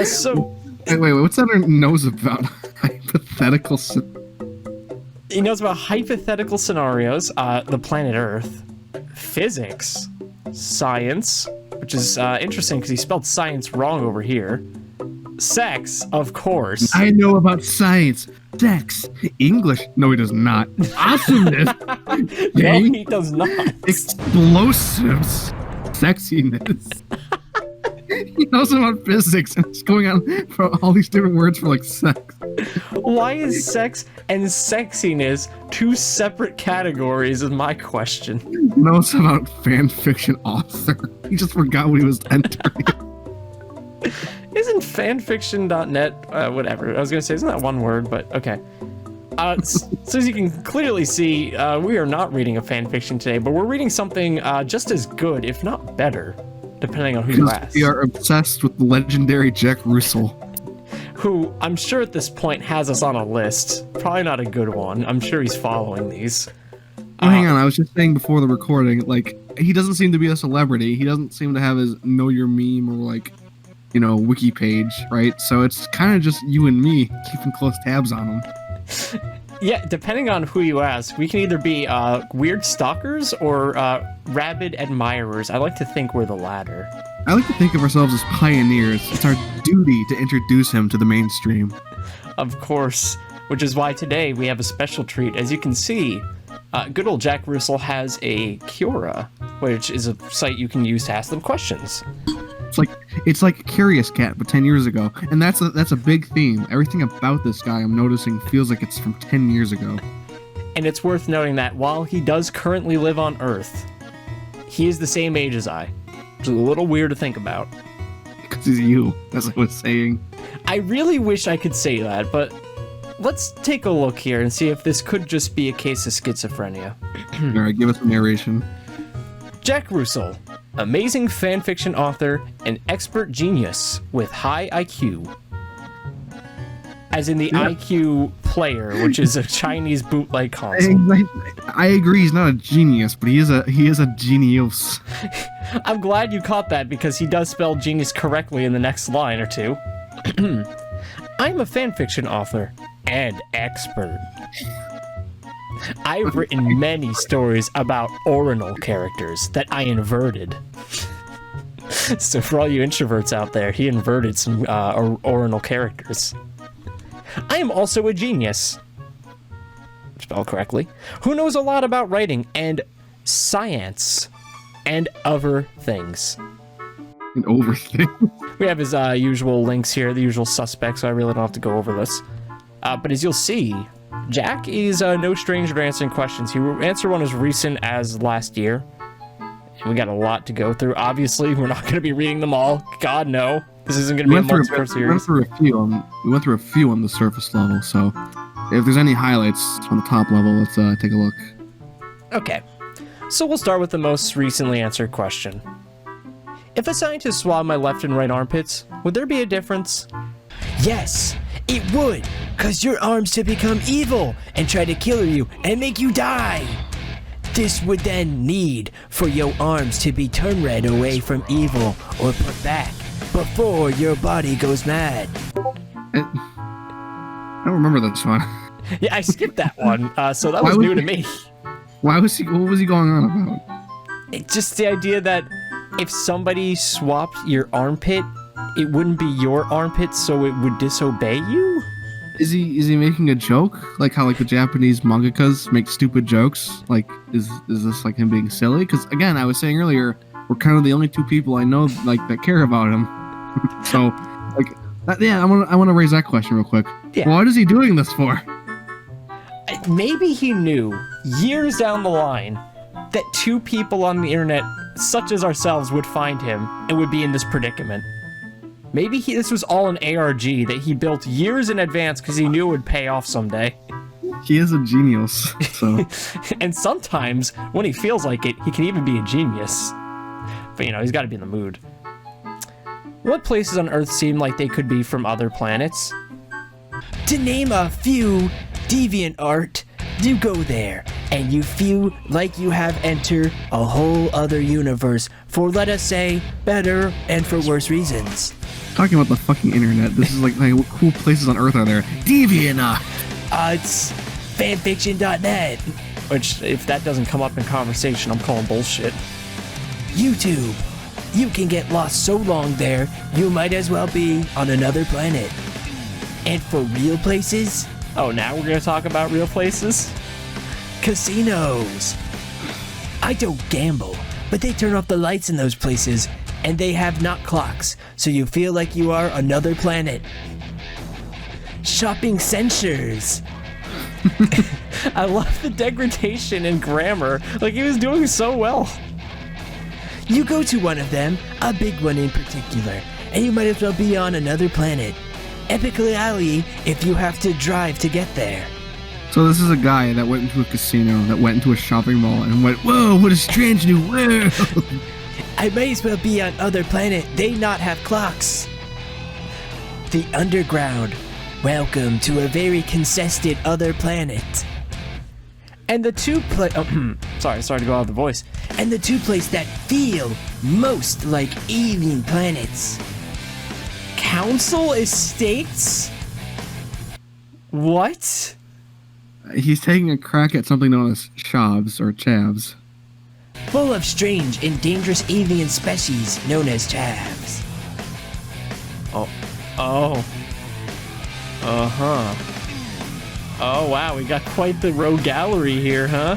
So Wait, what's that knows about hypothetical? he knows about hypothetical scenarios, the planet Earth, physics, science, which is interesting because he spelled science wrong over here. Sex, of course. I know about science, sex, English. No, he does not. Awesomeness. No, he does not. Explosives. Sexiness. He knows about physics and it's going on for all these different words for like sex. Why is sex and sexiness two separate categories is my question. He knows about fan fiction author. He just forgot what he was entering. Isn't fanfiction.net, whatever. I was going to say, isn't that one word, but okay. So as you can clearly see, we are not reading a fanfiction today, but we're reading something just as good, if not better, depending on who you ask. We are obsessed with the legendary Jack Russel. Who I'm sure at this point has us on a list. Probably not a good one. I'm sure he's following these. Oh, hang on, I was just saying before the recording, like, he doesn't seem to be a celebrity. He doesn't seem to have his Know Your Meme or, like, you know, wiki page, right? So it's kind of just you and me keeping close tabs on him. Yeah, depending on who you ask, we can either be weird stalkers or rabid admirers. I like to think we're the latter. I like to think of ourselves as pioneers. It's our duty to introduce him to the mainstream. Of course, which is why today we have a special treat. As you can see, good old Jack Russel has a Quora, which is a site you can use to ask them questions. It's like Curious Cat, but 10 years ago, and that's a big theme. Everything about this guy I'm noticing feels like it's from 10 years ago. And it's worth noting that while he does currently live on Earth, he is the same age as I. Which is a little weird to think about. Because he's you, as I was saying. I really wish I could say that, but let's take a look here and see if this could just be a case of schizophrenia. Alright, give us a narration. Jack Russel, amazing fanfiction author and expert genius with high IQ. As in the IQ player, which is a Chinese bootleg console. I agree, he's not a genius, but he is a genius. I'm glad you caught that because he does spell genius correctly in the next line or two. I'm a fanfiction author and expert. I've written many stories about orinal characters that I inverted. So for all you introverts out there, he inverted some orinal characters. I am also a genius, spelled correctly, who knows a lot about writing and science and other things. And over things. We have his usual links here, the usual suspects, so I really don't have to go over this. But as you'll see, Jack is no stranger to answering questions. He answered one as recent as last year. And we got a lot to go through. Obviously, we're not going to be reading them all. God, no. This isn't going to be a multi-part series. We went through a few on the surface level, so if there's any highlights on the top level, let's take a look. Okay. So we'll start with the most recently answered question. If a scientist swabbed my left and right armpits, would there be a difference? Yes, it would, cause your arms to become evil and try to kill you and make you die. This would then need for your arms to be turned red away from evil or put back before your body goes mad. I don't remember this one. Yeah, I skipped that one, so that was new to me. What was he going on about? It's just the idea that if somebody swapped your armpit, it wouldn't be your armpit, so it would disobey you? Is he making a joke? Like how like the Japanese mangakas make stupid jokes? Like is this like him being silly? Because again, I was saying earlier, we're kind of the only two people I know like that care about him. So like I want to raise that question real quick. Yeah. What is he doing this for? Maybe he knew years down the line that two people on the internet, such as ourselves, would find him and would be in this predicament. Maybe this was all an ARG that he built years in advance because he knew it would pay off someday. He is a genius, so. And sometimes, when he feels like it, he can even be a genius. But, you know, he's got to be in the mood. What places on Earth seem like they could be from other planets? To name a few, DeviantArt, do go there. and you feel like you have entered a whole other universe for, let us say, better and for worse reasons. Talking about the fucking internet, this is like what cool places on Earth are there? DeviantArt! It's fanfiction.net. Which, if that doesn't come up in conversation, I'm calling bullshit. YouTube. You can get lost so long there, you might as well be on another planet. And for real places, Oh, now we're gonna talk about real places? casinos. I don't gamble, but they turn off the lights in those places, and they have not clocks, so you feel like you are another planet. Shopping centers. I love the degradation in grammar. Like, he was doing so well. You go to one of them, a big one in particular, and you might as well be on another planet. Epically alley if you have to drive to get there. So this is a guy that went into a casino, that went into a shopping mall, and went, whoa, what a strange new world! I might as well be on other planet. They not have clocks. The underground. Welcome to a very contested other planet. And the two sorry to go out of the voice. And the two places that feel most like alien planets. Council Estates? What? He's taking a crack at something known as chavs or chavs. Full of strange and dangerous alien species known as chavs. Oh. Uh-huh. Oh, wow, we got quite the rogue gallery here, huh?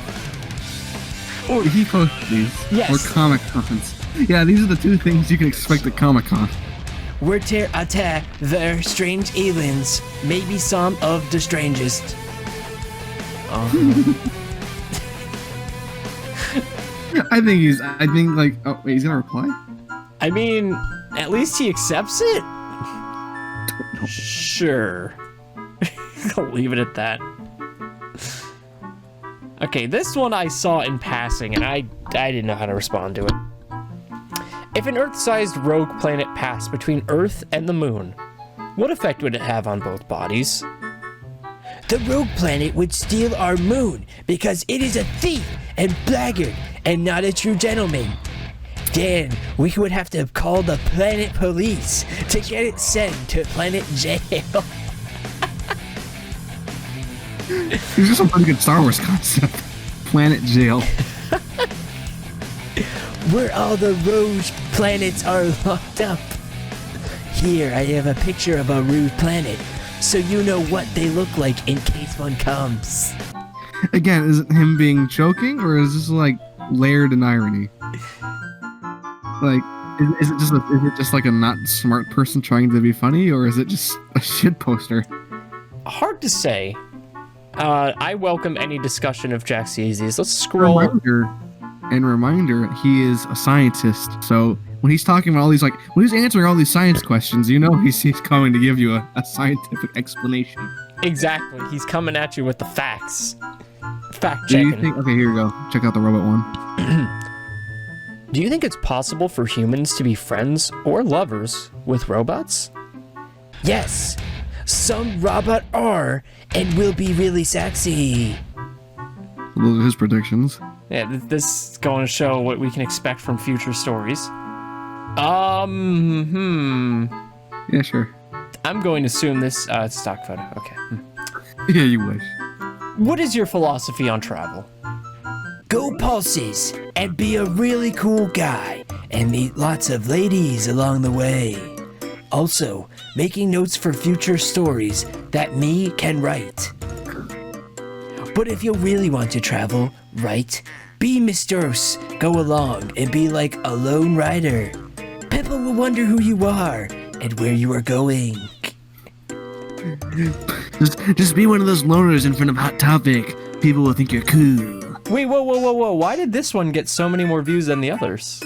Oh, he posted these. Yes. Or Comic Cons. Yeah, these are the two things you can expect at Comic Con. We're they're strange aliens, maybe some of the strangest. I think like, oh wait, he's gonna reply? I mean, at least he accepts it? Sure. I'll leave it at that. Okay, this one I saw in passing, and I didn't know how to respond to it. If an Earth-sized rogue planet passed between Earth and the Moon, what effect would it have on both bodies? The rogue planet would steal our moon because it is a thief and blackguard and not a true gentleman. Then we would have to call the planet police to get it sent to planet jail. These are some pretty good Star Wars concept. Planet jail. Where all the rogue planets are locked up. Here I have a picture of a rogue planet, so you know what they look like in case one comes. Again, is it him being joking, or is this like layered in irony? Like, is it just like a not smart person trying to be funny, or is it just a shit poster? Hard to say. I welcome any discussion of Jack Seasy's. Let's scroll. Reminder, he is a scientist, so when he's talking about all these, like, when he's answering all these science questions, you know he's coming to give you a scientific explanation. Exactly. He's coming at you with the facts. Fact Do you checking. think? Okay, here you go. Check out the robot one. Do you think it's possible for humans to be friends or lovers with robots? Yes, some robot are and will be really sexy. Those are his predictions. Yeah, this is going to show what we can expect from future stories. Yeah, sure. I'm going to assume this it's stock photo. Okay. Yeah, you wish. What is your philosophy on travel? Go pulses and be a really cool guy and meet lots of ladies along the way. Also, making notes for future stories that me can write. But if you really want to travel, right, be mysterious, go along and be like a lone rider. People will wonder who you are and where you are going. Just be one of those loners in front of Hot Topic. People will think you're cool. Wait, whoa. Why did this one get so many more views than the others?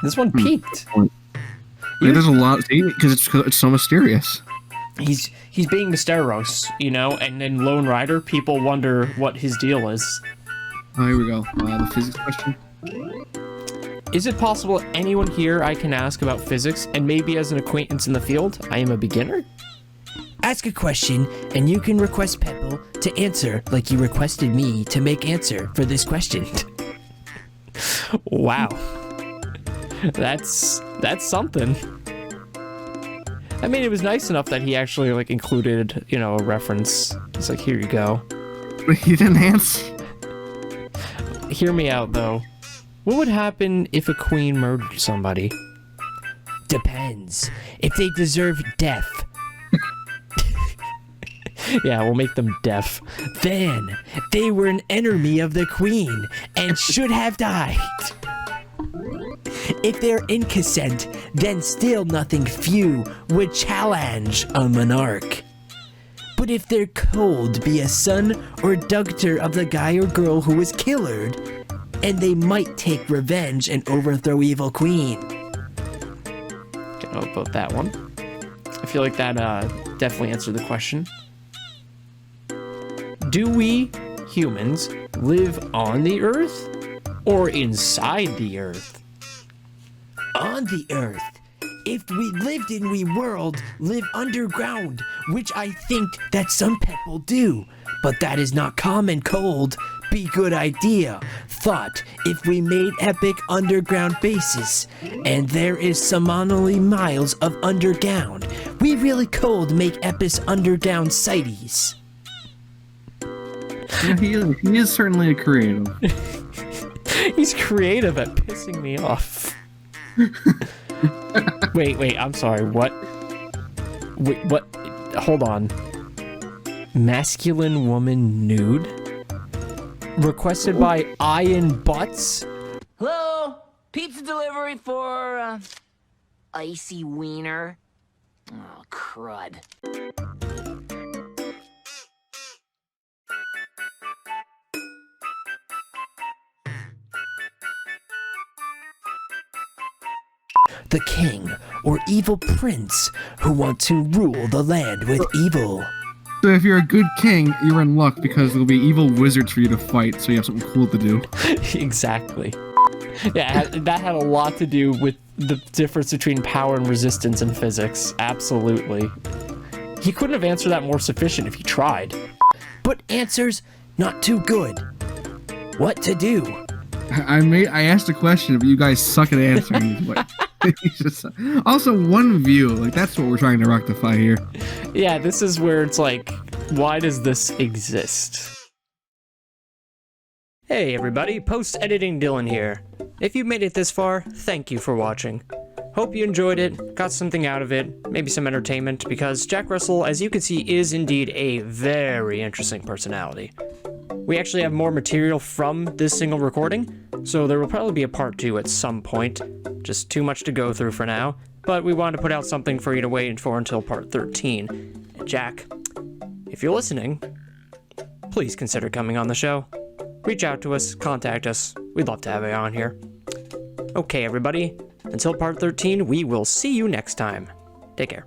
This one peaked. Yeah, there's a lot, because it's so mysterious. He's being mysterious, you know, and then Lone Rider, people wonder what his deal is. Oh, here we go. The physics question. Is it possible anyone here I can ask about physics, and maybe as an acquaintance in the field, I am a beginner? ask a question, and you can request Pepple to answer like you requested me to make answer for this question. Wow. That's something. I mean, it was nice enough that he actually like included, you know, a reference. It's like, here you go. But he didn't answer. Hear me out, though. What would happen if a queen murdered somebody? Depends. If they deserve death, Yeah, we'll make them deaf. then they were an enemy of the queen and should have died. If they're inconsent, then still nothing few would challenge a monarch. But if they're cold, be a son or daughter of the guy or girl who was killed, and they might take revenge and overthrow evil queen. Don't know about that one. I feel like that definitely answered the question. Do we humans live on the Earth or inside the Earth? On the earth. If we lived in we world, live underground, which I think that some people do, but that is not common cold. Be good idea. Thought if we made epic underground bases, and there is some only miles of underground, we really cold make epic underground cities. Yeah, he is certainly a creative. He's creative at pissing me off. Wait, I'm sorry, what? Wait, what? Hold on. Masculine woman nude? Requested by Ian Butts? Hello? Pizza delivery for, Icy Weiner? Oh, crud. The king or evil prince who want to rule the land with evil. So if you're a good king, you're in luck because there'll be evil wizards for you to fight, so you have something cool to do. Exactly. Yeah, that had a lot to do with the difference between power and resistance in physics. Absolutely. He couldn't have answered that more sufficient if he tried. But answers not too good. What to do? I asked a question, but you guys suck at answering. Also, one view. Like, that's what we're trying to rectify here. Yeah, this is where it's like, why does this exist? Hey everybody, post-editing Dylan here. If you made it this far, thank you for watching. Hope you enjoyed it, got something out of it, maybe some entertainment, because Jack Russell, as you can see, is indeed a very interesting personality. We actually have more material from this single recording, so there will probably be a part 2 at some point. Just too much to go through for now, but we wanted to put out something for you to wait for until part 13. And Jack, if you're listening, please consider coming on the show. Reach out to us, contact us. We'd love to have you on here. Okay, everybody, until part 13, we will see you next time. Take care.